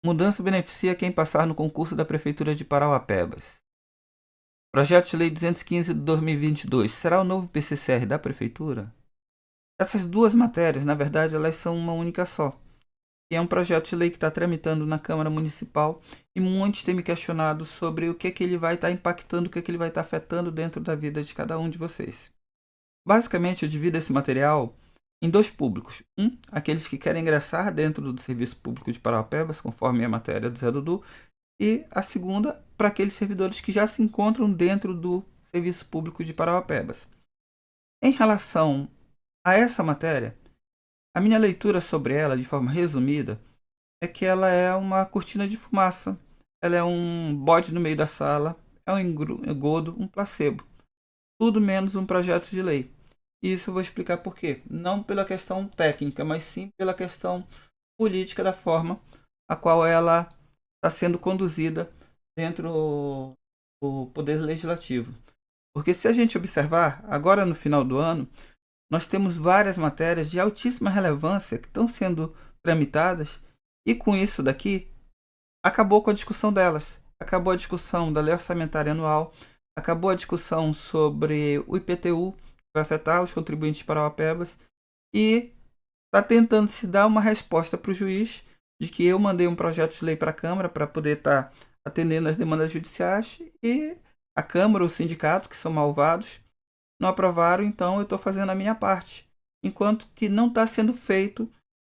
Mudança beneficia quem passar no concurso da Prefeitura de Parauapebas. Projeto de Lei 215 de 2022 será o novo PCCR da Prefeitura? Essas duas matérias, na verdade, elas são uma única só. E é um projeto de lei que está tramitando na Câmara Municipal e muitos têm me questionado sobre o que ele vai estar impactando, o que ele vai estar afetando dentro da vida de cada um de vocês. Basicamente, eu divido esse material em dois públicos. Um, aqueles que querem ingressar dentro do Serviço Público de Parauapebas, conforme a matéria do Zé Dudu, e a segunda para aqueles servidores que já se encontram dentro do Serviço Público de Parauapebas. Em relação a essa matéria, a minha leitura sobre ela, de forma resumida, é que ela é uma cortina de fumaça, ela é um bode no meio da sala, é um engodo, um placebo. Tudo menos um projeto de lei. E isso eu vou explicar por quê. Não pela questão técnica, mas sim pela questão política da forma a qual ela está sendo conduzida dentro do Poder Legislativo. Porque se a gente observar, agora no final do ano, nós temos várias matérias de altíssima relevância que estão sendo tramitadas e com isso daqui acabou com a discussão delas. Acabou a discussão da lei orçamentária anual, acabou a discussão sobre o IPTU, que vai afetar os contribuintes parauapebas, e está tentando se dar uma resposta para o juiz de que eu mandei um projeto de lei para a Câmara para poder estar atendendo as demandas judiciais e a Câmara ou o sindicato, que são malvados, não aprovaram, então eu estou fazendo a minha parte. Enquanto que não está sendo feito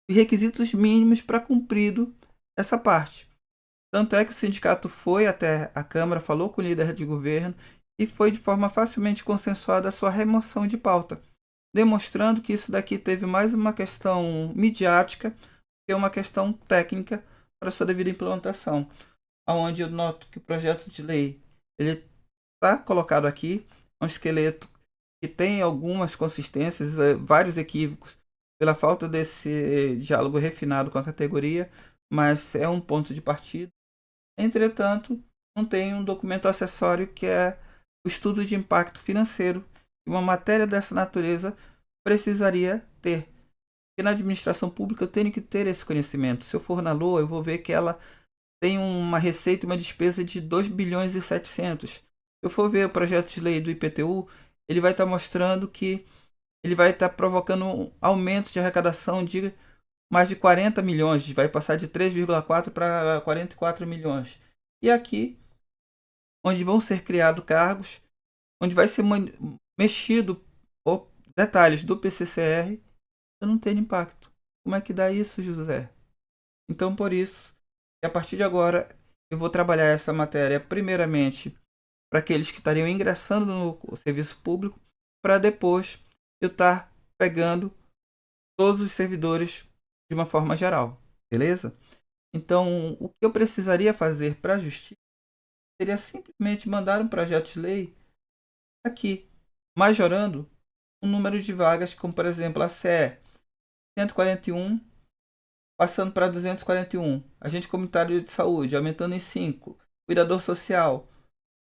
os requisitos mínimos para cumprido essa parte. Tanto é que o sindicato foi até a Câmara, falou com o líder de governo e foi de forma facilmente consensuada a sua remoção de pauta, demonstrando que isso daqui teve mais uma questão midiática que uma questão técnica para sua devida implementação. Onde eu noto que o projeto de lei ele está colocado aqui, é um esqueleto que tem algumas consistências, vários equívocos, pela falta desse diálogo refinado com a categoria, mas é um ponto de partida. Entretanto, não tem um documento acessório que é o estudo de impacto financeiro que uma matéria dessa natureza precisaria ter. Porque na administração pública eu tenho que ter esse conhecimento. Se eu for na Lua, eu vou ver que ela tem uma receita e uma despesa de 2 bilhões e 700. Se eu for ver o projeto de lei do IPTU, ele vai estar mostrando que ele vai estar provocando um aumento de arrecadação de mais de 40 milhões, vai passar de 3,4 para 44 milhões. E aqui, onde vão ser criados cargos, onde vai ser mexido os detalhes do PCCR, eu não tenho impacto. Como é que dá isso, José? Então, por isso, a partir de agora, eu vou trabalhar essa matéria primeiramente para aqueles que estariam ingressando no serviço público, para depois eu estar pegando todos os servidores de uma forma geral, beleza? Então, o que eu precisaria fazer para a justiça seria simplesmente mandar um projeto de lei aqui, majorando o número de vagas, como por exemplo a CE 141, passando para 241, agente comunitário de saúde, aumentando em 5, cuidador social,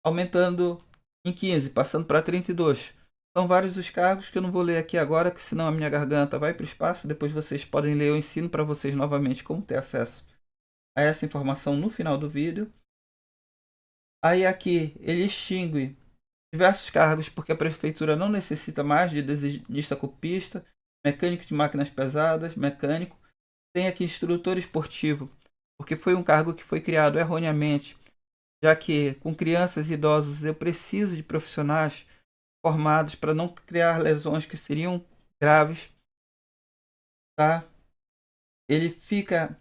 aumentando em 15, passando para 32. São vários os cargos que eu não vou ler aqui agora, que senão a minha garganta vai para o espaço. Depois vocês podem ler, eu ensino para vocês novamente como ter acesso a essa informação no final do vídeo. Aí aqui ele extingue diversos cargos porque a prefeitura não necessita mais de desenhista copista, mecânico de máquinas pesadas, mecânico. Tem aqui instrutor esportivo, porque foi um cargo que foi criado erroneamente, já que com crianças e idosos eu preciso de profissionais formados para não criar lesões que seriam graves, tá? Ele fica,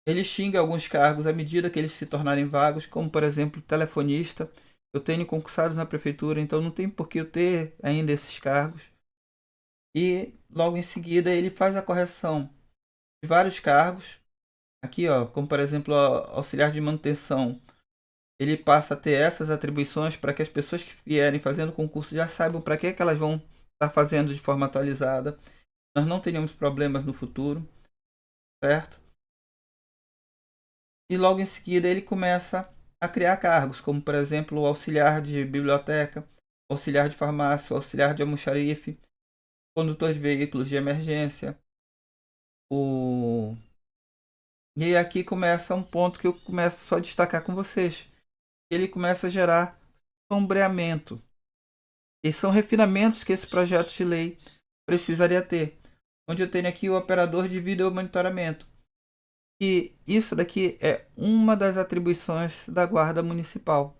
ele xinga alguns cargos à medida que eles se tornarem vagos, como por exemplo telefonista. Eu tenho concursados na prefeitura, então não tem por que eu ter ainda esses cargos. E logo em seguida ele faz a correção de vários cargos. Aqui, ó, como por exemplo, auxiliar de manutenção. Ele passa a ter essas atribuições para que as pessoas que vierem fazendo concurso já saibam para que elas vão estar fazendo de forma atualizada. Nós não tenhamos problemas no futuro, certo? E logo em seguida ele começa a criar cargos, como por exemplo o auxiliar de biblioteca, auxiliar de farmácia, auxiliar de almoxarife, condutor de veículos de emergência, o E aí aqui começa um ponto que eu começo só a destacar com vocês. Ele começa a gerar sombreamento. E são refinamentos que esse projeto de lei precisaria ter. Onde eu tenho aqui o operador de vídeo monitoramento. E isso daqui é uma das atribuições da Guarda Municipal.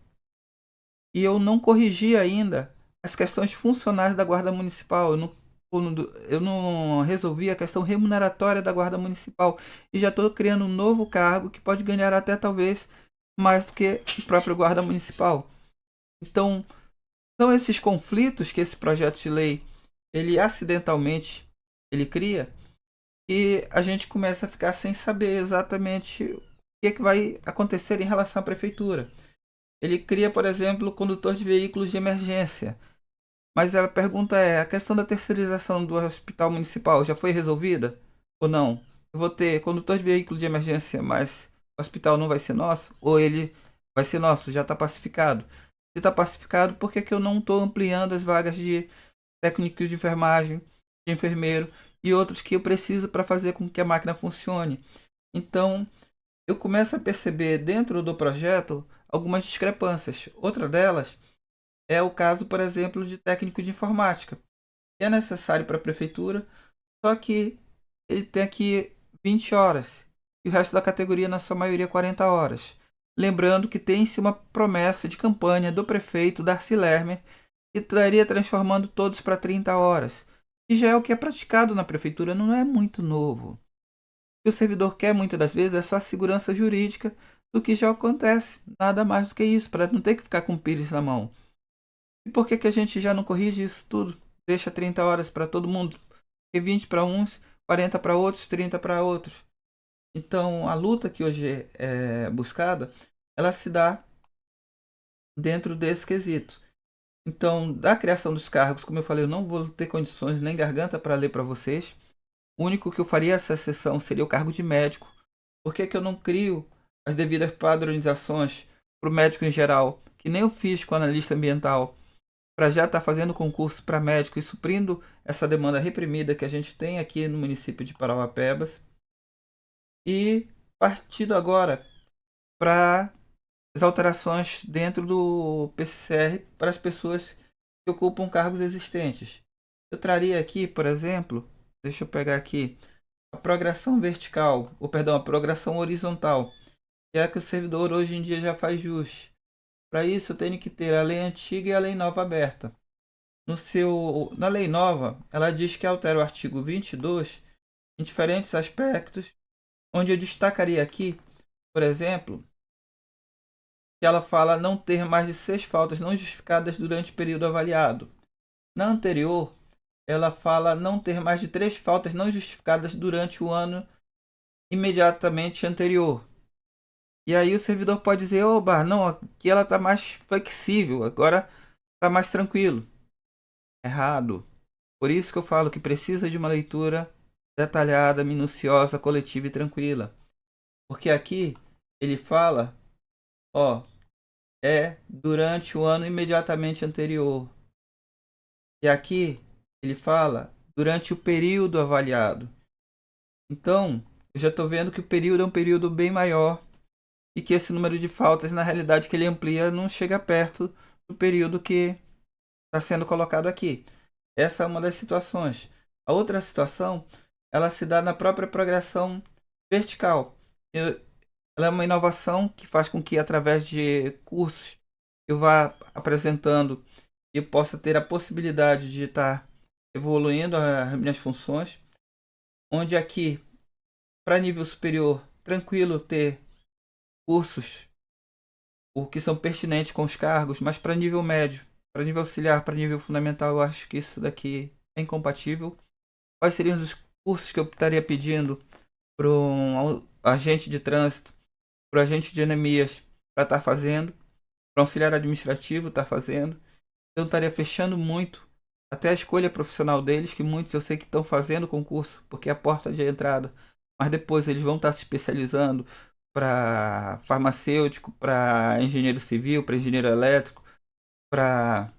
E eu não corrigi ainda as questões funcionais da Guarda Municipal. Eu não resolvi a questão remuneratória da Guarda Municipal. E já estou criando um novo cargo que pode ganhar até talvez mais do que o próprio Guarda Municipal. Então, são esses conflitos que esse projeto de lei ele acidentalmente ele cria, e a gente começa a ficar sem saber exatamente o que vai acontecer em relação à prefeitura. Ele cria, por exemplo, o condutor de veículos de emergência. Mas a pergunta é: a questão da terceirização do hospital municipal já foi resolvida ou não? Eu vou ter condutor de veículo de emergência, mas o hospital não vai ser nosso? Ou ele vai ser nosso, já está pacificado? Se está pacificado, por que eu não estou ampliando as vagas de técnicos de enfermagem, de enfermeiro e outros que eu preciso para fazer com que a máquina funcione? Então, eu começo a perceber dentro do projeto algumas discrepâncias. Outra delas é o caso, por exemplo, de técnico de informática, que é necessário para a prefeitura, só que ele tem aqui 20 horas e o resto da categoria, na sua maioria, 40 horas. Lembrando que tem-se uma promessa de campanha do prefeito Darcy Lermer que estaria transformando todos para 30 horas. E já é o que é praticado na prefeitura, não é muito novo. O que o servidor quer muitas das vezes é só a segurança jurídica do que já acontece. Nada mais do que isso, para não ter que ficar com o pires na mão. E por que a gente já não corrige isso tudo? Deixa 30 horas para todo mundo, e 20 para uns, 40 para outros, 30 para outros. Então, a luta que hoje é buscada, ela se dá dentro desse quesito. Então, da criação dos cargos, como eu falei, eu não vou ter condições nem garganta para ler para vocês. O único que eu faria essa sessão seria o cargo de médico. Por que eu não crio as devidas padronizações para o médico em geral, que nem eu fiz com o analista ambiental, para já estar fazendo concurso para médico e suprindo essa demanda reprimida que a gente tem aqui no município de Parauapebas? E partindo agora para as alterações dentro do PCCR para as pessoas que ocupam cargos existentes. Eu traria aqui, por exemplo, deixa eu pegar aqui, a progressão vertical, ou perdão, a progressão horizontal, que é a que o servidor hoje em dia já faz jus. Para isso, eu tenho que ter a lei antiga e a lei nova aberta. Na lei nova, ela diz que altera o artigo 22 em diferentes aspectos, onde eu destacaria aqui, por exemplo, que ela fala não ter mais de 6 faltas não justificadas durante o período avaliado. Na anterior, ela fala não ter mais de 3 faltas não justificadas durante o ano imediatamente anterior. E aí o servidor pode dizer: oba, não, aqui ela está mais flexível, agora está mais tranquilo. Errado. Por isso que eu falo que precisa de uma leitura detalhada, minuciosa, coletiva e tranquila. Porque aqui ele fala, ó, é durante o ano imediatamente anterior. E aqui ele fala durante o período avaliado. Então, eu já estou vendo que o período é um período bem maior e que esse número de faltas, na realidade, que ele amplia, não chega perto do período que está sendo colocado aqui. Essa é uma das situações. A outra situação, ela se dá na própria progressão vertical. Ela é uma inovação que faz com que, através de cursos, eu vá apresentando e possa ter a possibilidade de estar evoluindo as minhas funções. Onde aqui, para nível superior, tranquilo ter cursos o que são pertinentes com os cargos, mas para nível médio, para nível auxiliar, para nível fundamental, eu acho que isso daqui é incompatível. Quais seriam os cursos que eu estaria pedindo para um agente de trânsito, para o agente de anemias para estar fazendo, para um auxiliar administrativo estar fazendo? Eu estaria fechando muito até a escolha profissional deles, que muitos eu sei que estão fazendo concurso, porque é a porta de entrada, mas depois eles vão estar se especializando para farmacêutico, para engenheiro civil, para engenheiro elétrico, para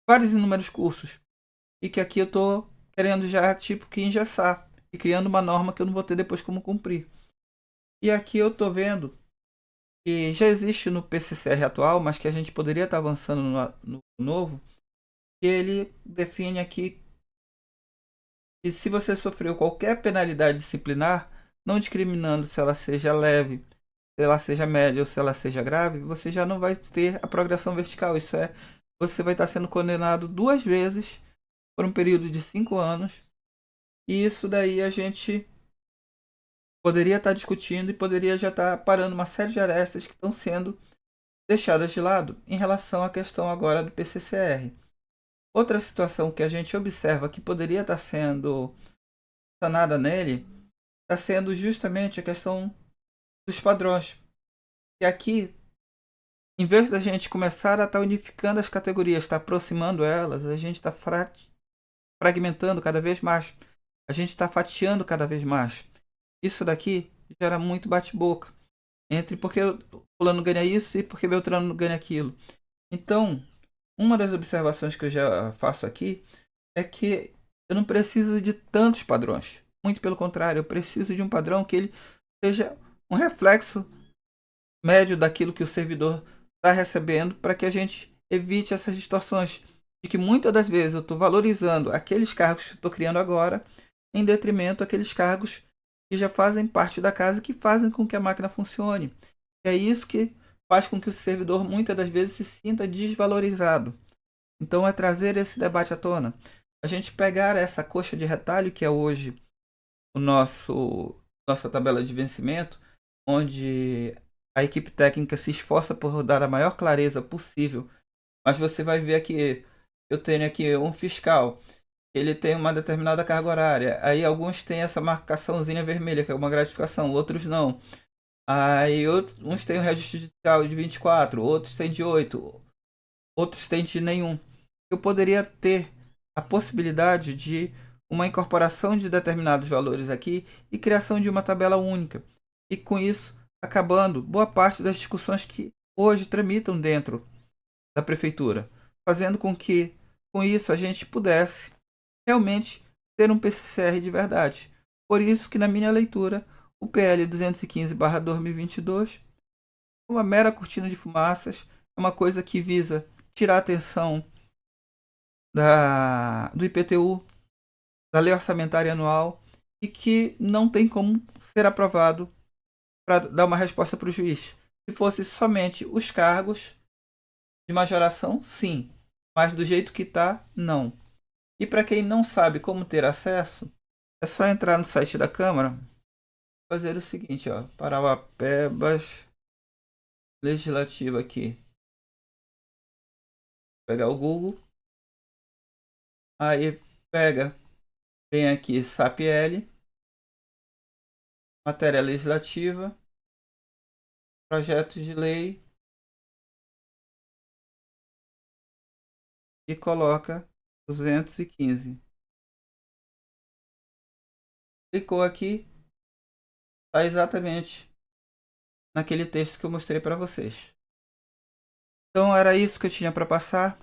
vários inúmeros cursos. E que aqui eu estou querendo já tipo que engessar e criando uma norma que eu não vou ter depois como cumprir. E aqui eu estou vendo que já existe no PCCR atual, mas que a gente poderia estar avançando no novo, que ele define aqui que se você sofreu qualquer penalidade disciplinar, não discriminando se ela seja leve, se ela seja média ou se ela seja grave, você já não vai ter a progressão vertical. Isso é, você vai estar sendo condenado 2 vezes por um período de 5 anos. E isso daí a gente poderia estar discutindo e poderia já estar parando uma série de arestas que estão sendo deixadas de lado em relação à questão agora do PCCR. Outra situação que a gente observa que poderia estar sendo sanada nele está sendo justamente a questão dos padrões. E aqui, em vez da gente começar a estar unificando as categorias, estar aproximando elas, a gente está fragmentando cada vez mais. A gente está fatiando cada vez mais. Isso daqui gera muito bate-boca entre porque o fulano ganha isso e porque Beltrano ganha aquilo. Então, uma das observações que eu já faço aqui é que eu não preciso de tantos padrões. Muito pelo contrário, eu preciso de um padrão que ele seja um reflexo médio daquilo que o servidor está recebendo para que a gente evite essas distorções de que muitas das vezes eu estou valorizando aqueles cargos que estou criando agora em detrimento daqueles cargos que já fazem parte da casa, que fazem com que a máquina funcione. É isso que faz com que o servidor muitas das vezes se sinta desvalorizado. Então é trazer esse debate à tona. A gente pegar essa coxa de retalho que é hoje o nossa tabela de vencimento, onde a equipe técnica se esforça por dar a maior clareza possível, mas você vai ver aqui, eu tenho aqui um fiscal, ele tem uma determinada carga horária, aí alguns têm essa marcaçãozinha vermelha, que é uma gratificação, outros não. Aí uns têm o registro judicial de 24, outros têm de 8, outros têm de nenhum. Eu poderia ter a possibilidade de uma incorporação de determinados valores aqui e criação de uma tabela única. E com isso, acabando boa parte das discussões que hoje tramitam dentro da prefeitura, fazendo com que, com isso, a gente pudesse realmente ter um PCCR de verdade. Por isso que, na minha leitura, o PL 215/2022 é uma mera cortina de fumaças, é uma coisa que visa tirar a atenção do IPTU, da Lei Orçamentária Anual, e que não tem como ser aprovado para dar uma resposta para o juiz. Se fosse somente os cargos de majoração, sim, mas do jeito que está, não. E para quem não sabe como ter acesso, é só entrar no site da Câmara, fazer o seguinte, ó, Parauapebas Legislativo aqui. Pegar o Google, aí pega, vem aqui SAPL, matéria legislativa, projetos de lei e coloca 215. Clicou aqui, está exatamente naquele texto que eu mostrei para vocês. Então era isso que eu tinha para passar.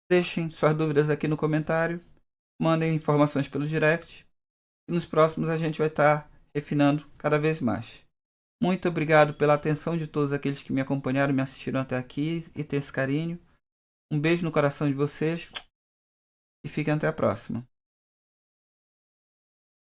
Deixem suas dúvidas aqui no comentário, mandem informações pelo direct e nos próximos a gente vai estar refinando cada vez mais. Muito obrigado pela atenção de todos aqueles que me acompanharam, me assistiram até aqui e têm esse carinho. Um beijo no coração de vocês e fiquem até a próxima.